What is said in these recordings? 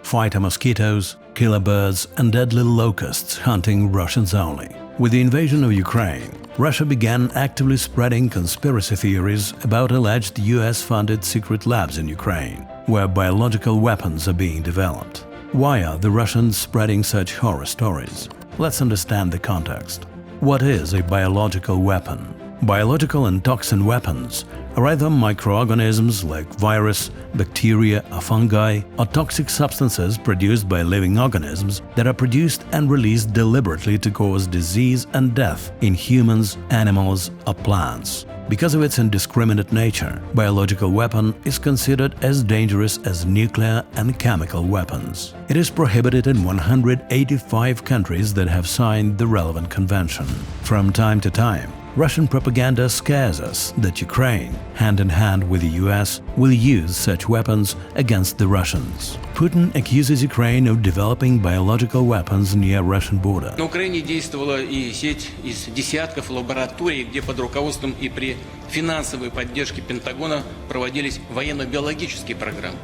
fighter mosquitoes, killer birds and deadly locusts hunting Russians only. With the invasion of Ukraine, Russia began actively spreading conspiracy theories about alleged US-funded secret labs in Ukraine, where biological weapons are being developed. Why are the Russians spreading such horror stories? Let's understand the context. What is a biological weapon? Biological and toxin weapons are either microorganisms like virus, bacteria or fungi, or toxic substances produced by living organisms that are produced and released deliberately to cause disease and death in humans, animals or plants. Because of its indiscriminate nature, biological weapon is considered as dangerous as nuclear and chemical weapons. It is prohibited in 185 countries that have signed the relevant convention. From time to time, Russian propaganda scares us that Ukraine, hand in hand with the US, will use such weapons against the Russians. Putin accuses Ukraine of developing biological weapons near Russian border. На Украине действовала и сеть из десятков лабораторий, где под руководством и при финансовой поддержке Пентагона проводились военно-биологические программы.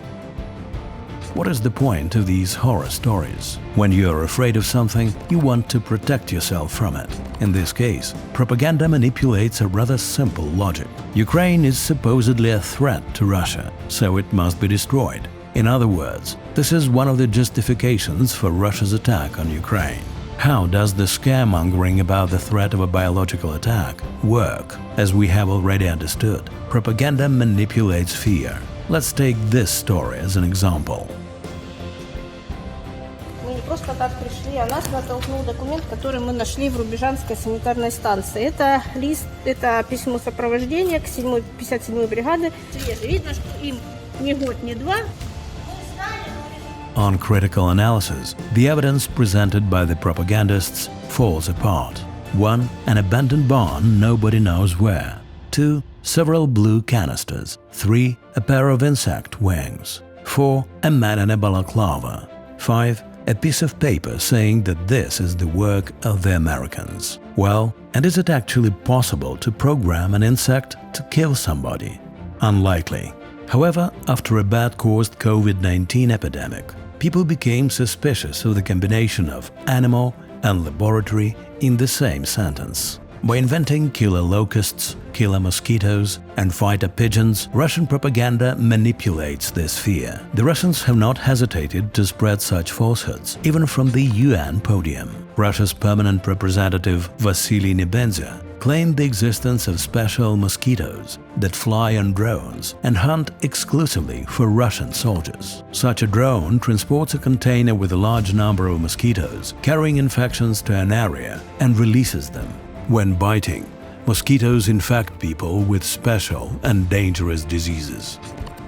What is the point of these horror stories? When you are afraid of something, you want to protect yourself from it. In this case, propaganda manipulates a rather simple logic. Ukraine is supposedly a threat to Russia, so it must be destroyed. In other words, this is one of the justifications for Russia's attack on Ukraine. How does the scaremongering about the threat of a biological attack work? As we have already understood, propaganda manipulates fear. Let's take this story as an example. Мы не просто так пришли, а нас натолкнул документ, который мы нашли в Рубежанской санитарной станции. Это лист, это письмо сопровождения к 57-й бригаде. Видно, что им ни год, ни два. On critical analysis, the evidence presented by the propagandists falls apart. 1. An abandoned barn nobody knows where. 2. Several blue canisters. 3. A pair of insect wings. 4. A man in a balaclava. 5. A piece of paper saying that this is the work of the Americans. Well, and is it actually possible to program an insect to kill somebody? Unlikely. However, after a bad-caused COVID-19 epidemic, people became suspicious of the combination of animal and laboratory in the same sentence. By inventing killer locusts, killer mosquitoes and fighter pigeons, Russian propaganda manipulates this fear. The Russians have not hesitated to spread such falsehoods, even from the UN podium. Russia's permanent representative Vasily Nebenzia claimed the existence of special mosquitoes that fly on drones and hunt exclusively for Russian soldiers. Such a drone transports a container with a large number of mosquitoes, carrying infections to an area, and releases them. When biting, mosquitoes infect people with special and dangerous diseases.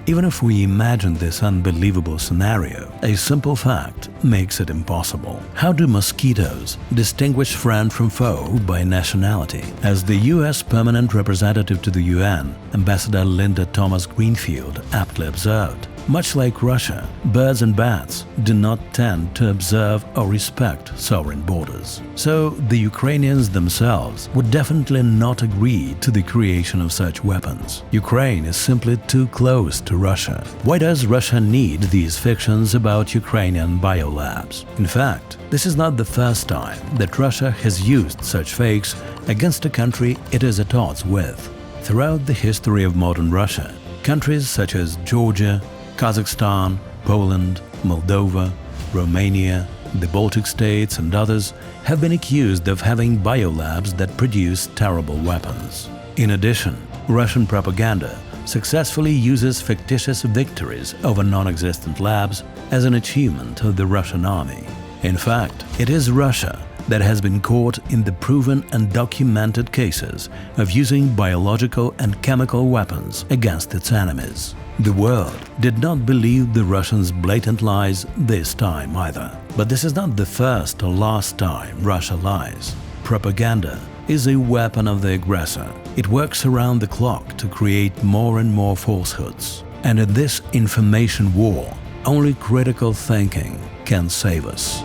Even if we imagine this unbelievable scenario, a simple fact makes it impossible. How do mosquitoes distinguish friend from foe by nationality? As the US permanent representative to the UN, Ambassador Linda Thomas-Greenfield aptly observed, much like Russia, birds and bats do not tend to observe or respect sovereign borders. So the Ukrainians themselves would definitely not agree to the creation of such weapons. Ukraine is simply too close to Russia. Why does Russia need these fictions about Ukrainian biolabs? In fact, this is not the first time that Russia has used such fakes against a country it is at odds with. Throughout the history of modern Russia, countries such as Georgia, Kazakhstan, Poland, Moldova, Romania, the Baltic states and others have been accused of having biolabs that produce terrible weapons. In addition, Russian propaganda successfully uses fictitious victories over non-existent labs as an achievement of the Russian army. In fact, it is Russia that has been caught in the proven and documented cases of using biological and chemical weapons against its enemies. The world did not believe the Russians' blatant lies this time either. But this is not the first or last time Russia lies. Propaganda is a weapon of the aggressor. It works around the clock to create more and more falsehoods. And in this information war, only critical thinking can save us.